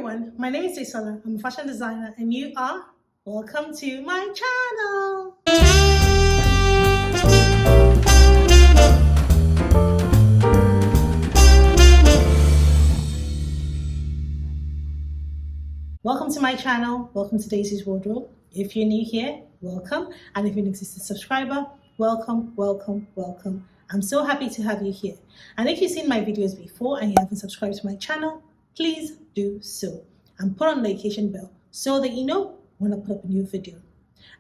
everyone, my name is Isola. I'm a fashion designer and you are welcome to my channel. Welcome to my channel. Welcome to Daisy's Wardrobe. If you're new here, welcome. And if you're an existing subscriber, welcome. I'm so happy to have you here. And if you've seen my videos before and you haven't subscribed to my channel, please do so. And put on the notification bell so that you know when I put up a new video.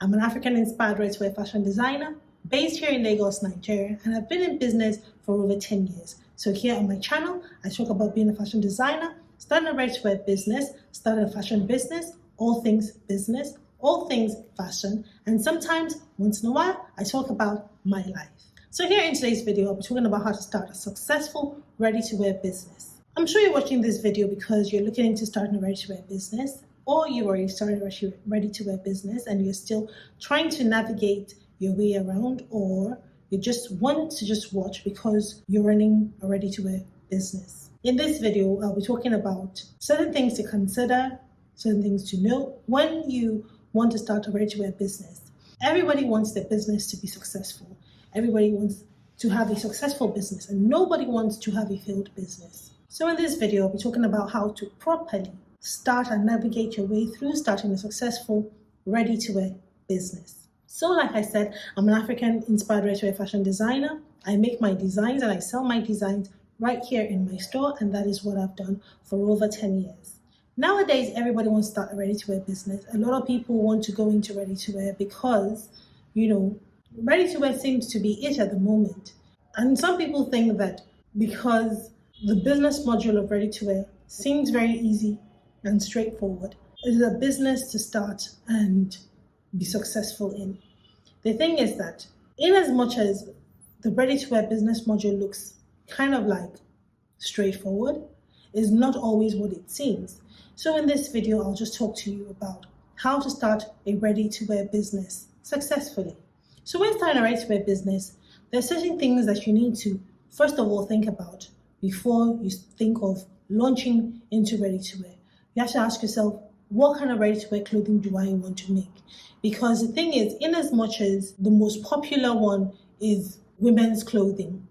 I'm an African-inspired ready-to-wear fashion designer based here in Lagos, Nigeria, and I've been in business for over 10 years. So here on my channel, I talk about being a fashion designer, starting a ready-to-wear business, starting a fashion business, all things business, all things fashion, and sometimes, once in a while, I talk about my life. So here in today's video, I'll be talking about how to start a successful ready-to-wear business. I'm sure you're watching this video because you're looking into starting a ready-to-wear business, or you already started a ready-to-wear business and you're still trying to navigate your way around, or you just want to just watch because you're running a ready-to-wear business. In this video, I'll be talking about certain things to consider, certain things to know when you want to start a ready-to-wear business. Everybody wants their business to be successful. Everybody wants to have a successful business and nobody wants to have a failed business. So in this video, I'll be talking about how to properly start and navigate your way through starting a successful ready-to-wear business. So like I said, I'm an African-inspired ready-to-wear fashion designer. I make my designs and I sell my designs right here in my store, and that is what I've done for over 10 years. Nowadays, everybody wants to start a ready-to-wear business. A lot of people want to go into ready-to-wear because, ready-to-wear seems to be it at the moment. And some people think that because the business module of ready-to-wear seems very easy and straightforward, it is a business to start and be successful in. The thing is that in as much as the ready-to-wear business module looks kind of like straightforward, is not always what it seems. So in this video, I'll just talk to you about how to start a ready-to-wear business successfully. So when starting a ready-to-wear business, there are certain things that you need to, first of all, think about before you think of launching into ready-to-wear. You have to ask yourself, what kind of ready-to-wear clothing do I want to make? Because the thing is, in as much as the most popular one is women's clothing,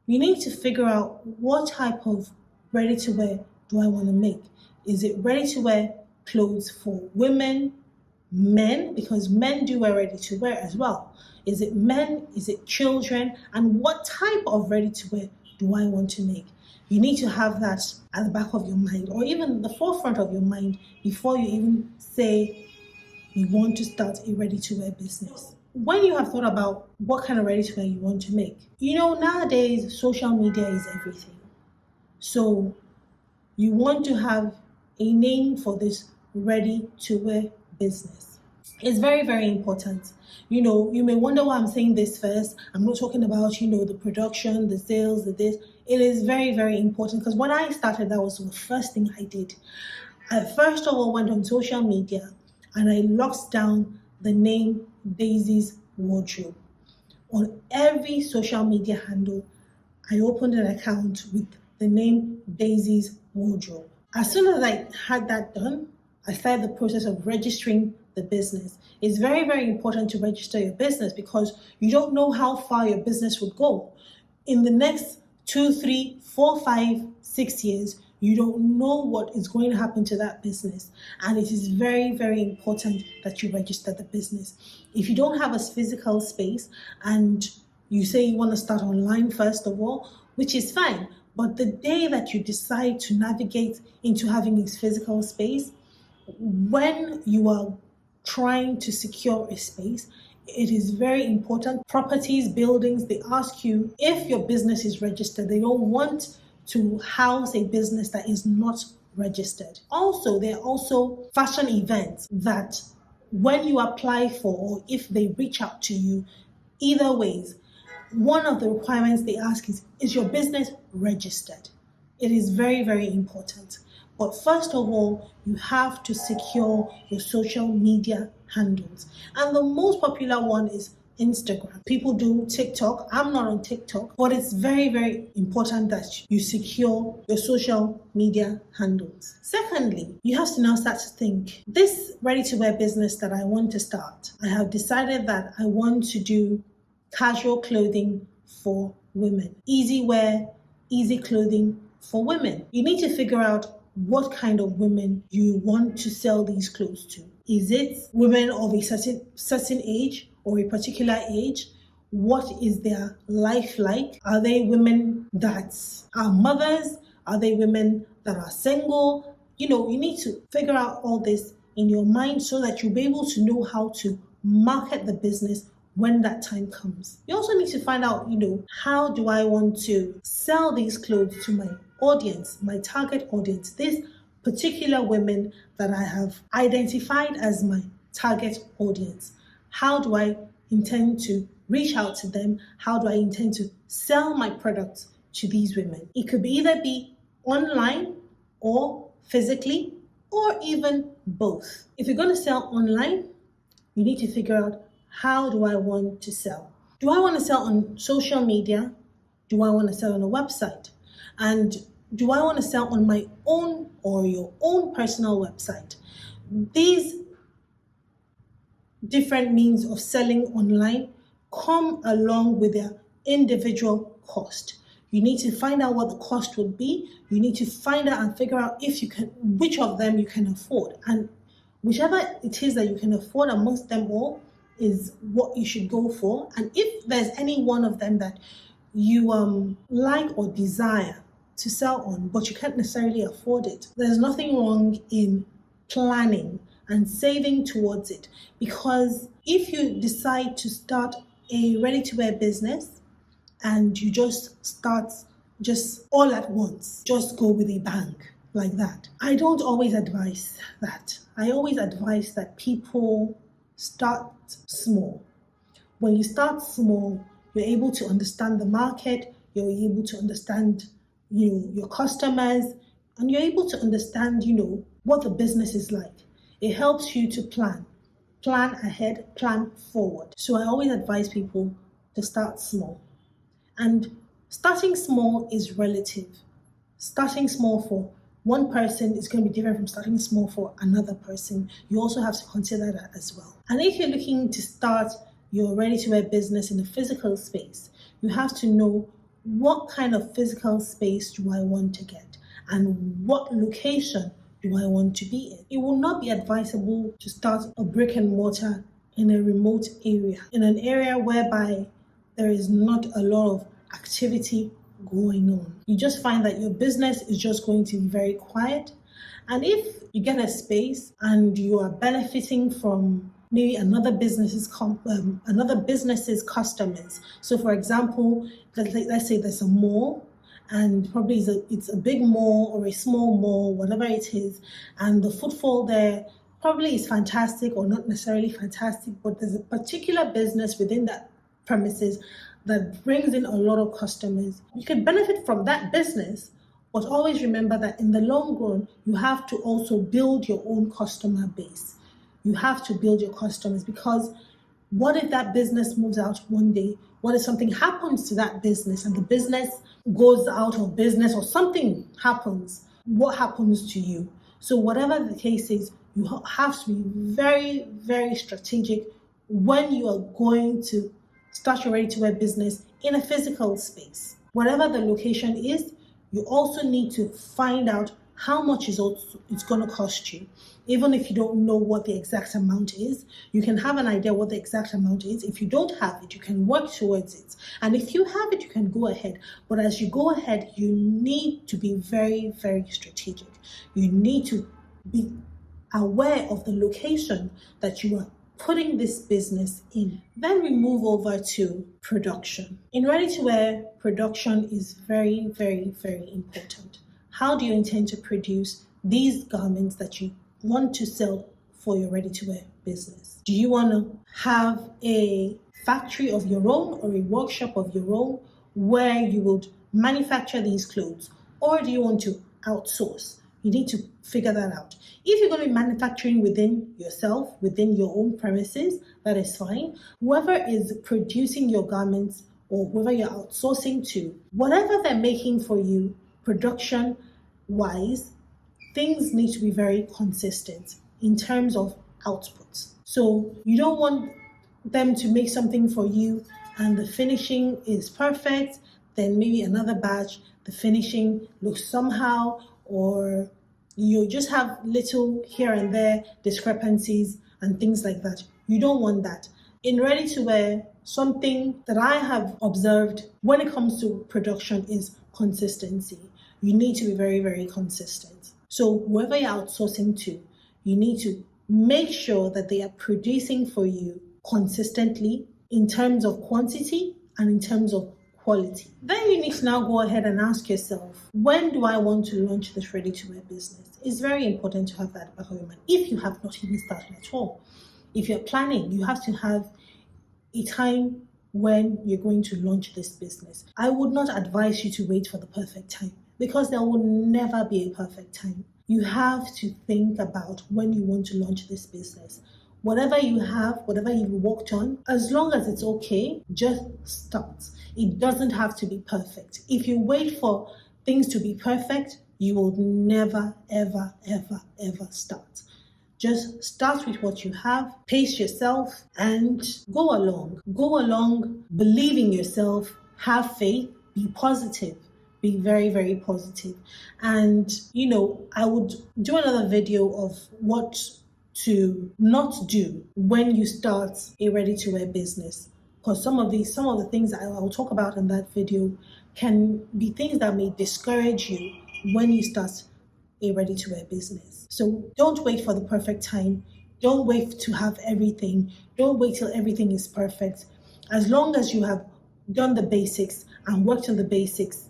you need to figure out what type of ready-to-wear do I want to make. Is it ready-to-wear clothes for women, men, because men do wear ready-to-wear as well. Is it men? Is it children? And what type of ready-to-wear do I want to make? You need to have that at the back of your mind, or even the forefront of your mind, before you even say you want to start a ready-to-wear business. When you have thought about what kind of ready-to-wear you want to make, nowadays social media is everything. So you want to have a name for this ready-to-wear business. It's very, very important. You may wonder why I'm saying this first. I'm not talking about, the production, the sales, this. It is very, very important because when I started, that was the first thing I did. I first of all went on social media and I locked down the name Daisy's Wardrobe. On every social media handle, I opened an account with the name Daisy's Wardrobe. As soon as I had that done, I started the process of registering the business. It's very, very important to register your business because you don't know how far your business would go. In the next 2, 3, 4, 5, 6 years, you don't know what is going to happen to that business. And it is very, very important that you register the business. If you don't have a physical space and you say you want to start online first of all, which is fine, but the day that you decide to navigate into having a physical space, when you are trying to secure a space, it is very important. Properties, buildings, they ask you if your business is registered. They don't want to house a business that is not registered. Also, there are also fashion events that when you apply for, or if they reach out to you, either ways, one of the requirements they ask is your business registered? It is very, very important. But first of all, you have to secure your social media handles. And the most popular one is Instagram. People do TikTok. I'm not on TikTok, but it's very, very important that you secure your social media handles. Secondly, you have to now start to think, this ready-to-wear business that I want to start, I have decided that I want to do casual clothing for women. Easy wear, easy clothing for women. You need to figure out what kind of women you want to sell these clothes to. Is it women of a certain age or a particular age? What is their life like? Are they women that are mothers? Are they women that are single? You need to figure out all this in your mind so that you'll be able to know how to market the business when that time comes. You also need to find out, how do I want to sell these clothes to my audience, my target audience, these particular women that I have identified as my target audience. How do I intend to reach out to them? How do I intend to sell my products to these women? It could either be online or physically or even both. If you're going to sell online, you need to figure out, how do I want to sell? Do I want to sell on social media? Do I want to sell on a website? And do I want to sell on my own or your own personal website? These different means of selling online come along with their individual cost. You need to find out what the cost would be. You need to find out and figure out which of them you can afford. And whichever it is that you can afford amongst them all is what you should go for. And if there's any one of them that you like or desire to sell on, but you can't necessarily afford it, there's nothing wrong in planning and saving towards it. Because if you decide to start a ready-to-wear business and you just start all at once, just go with a bang like that, I don't always advise that. I always advise that people start small. When you start small, you're able to understand the market, you're able to understand your customers, and you're able to understand what the business is like. It helps you to plan ahead, plan forward. So I always advise people to start small. And starting small is relative. Starting small for one person is going to be different from starting small for another person. You also have to consider that as well. And if you're looking to start your ready-to-wear business in a physical space, you have to know, what kind of physical space do I want to get? And what location do I want to be in? It will not be advisable to start a brick and mortar in a remote area, in an area whereby there is not a lot of activity going on. You just find that your business is just going to be very quiet. And if you get a space and you are benefiting from maybe another business's customers. So for example, let's say there's a mall, and probably it's a big mall or a small mall, whatever it is, and the footfall there probably is fantastic or not necessarily fantastic, but there's a particular business within that premises that brings in a lot of customers. You can benefit from that business, but always remember that in the long run, you have to also build your own customer base. You have to build your customers, because what if that business moves out one day? What if something happens to that business and the business goes out of business or something happens? What happens to you? So whatever the case is, you have to be very, very strategic when you are going to start your ready-to-wear business in a physical space. Whatever the location is, you also need to find out how much it's going to cost you. Even if you don't know what the exact amount is, you can have an idea what the exact amount is. If you don't have it, you can work towards it. And if you have it, you can go ahead. But as you go ahead, you need to be very, very strategic. You need to be aware of the location that you are putting this business in. Then we move over to production. In ready-to-wear, production is very, very, very important. How do you intend to produce these garments that you want to sell for your ready-to-wear business? Do you want to have a factory of your own or a workshop of your own where you would manufacture these clothes? Or do you want to outsource? You need to figure that out. If you're going to be manufacturing within yourself, within your own premises, that is fine. Whoever is producing your garments or whoever you're outsourcing to, whatever they're making for you, production wise, things need to be very consistent in terms of output. So you don't want them to make something for you and the finishing is perfect, then maybe another batch, the finishing looks somehow, or you just have little here and there discrepancies and things like that. You don't want that. In ready to wear, something that I have observed when it comes to production is consistency. You need to be very, very consistent. So whoever you're outsourcing to, you need to make sure that they are producing for you consistently in terms of quantity and in terms of quality. Then you need to now go ahead and ask yourself, when do I want to launch this ready-to-wear business? It's very important to have that back of your mind if you have not even started at all. If you're planning, you have to have a time when you're going to launch this business. I would not advise you to wait for the perfect time because there will never be a perfect time. You have to think about when you want to launch this business. Whatever you have, whatever you've worked on, as long as it's okay, just start. It doesn't have to be perfect. If you wait for things to be perfect, you will never, ever, ever, ever start. Just start with what you have, pace yourself, and go along. Go along, believe in yourself, have faith, be positive. Be very, very positive. And, I would do another video of what to not do when you start a ready-to-wear business. Because some of the things that I will talk about in that video can be things that may discourage you when you start a ready-to-wear business. So don't wait for the perfect time. Don't wait to have everything. Don't wait till everything is perfect. As long as you have done the basics and worked on the basics,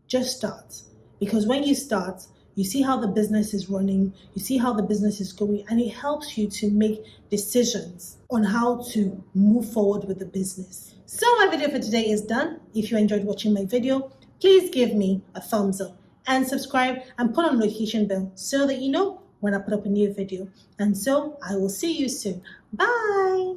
just start. Because when you start, you see how the business is running, you see how the business is going, and it helps you to make decisions on how to move forward with the business. So my video for today is done. If you enjoyed watching my video, please give me a thumbs up and subscribe and put on the notification bell so that you know when I put up a new video. And so I will see you soon. Bye.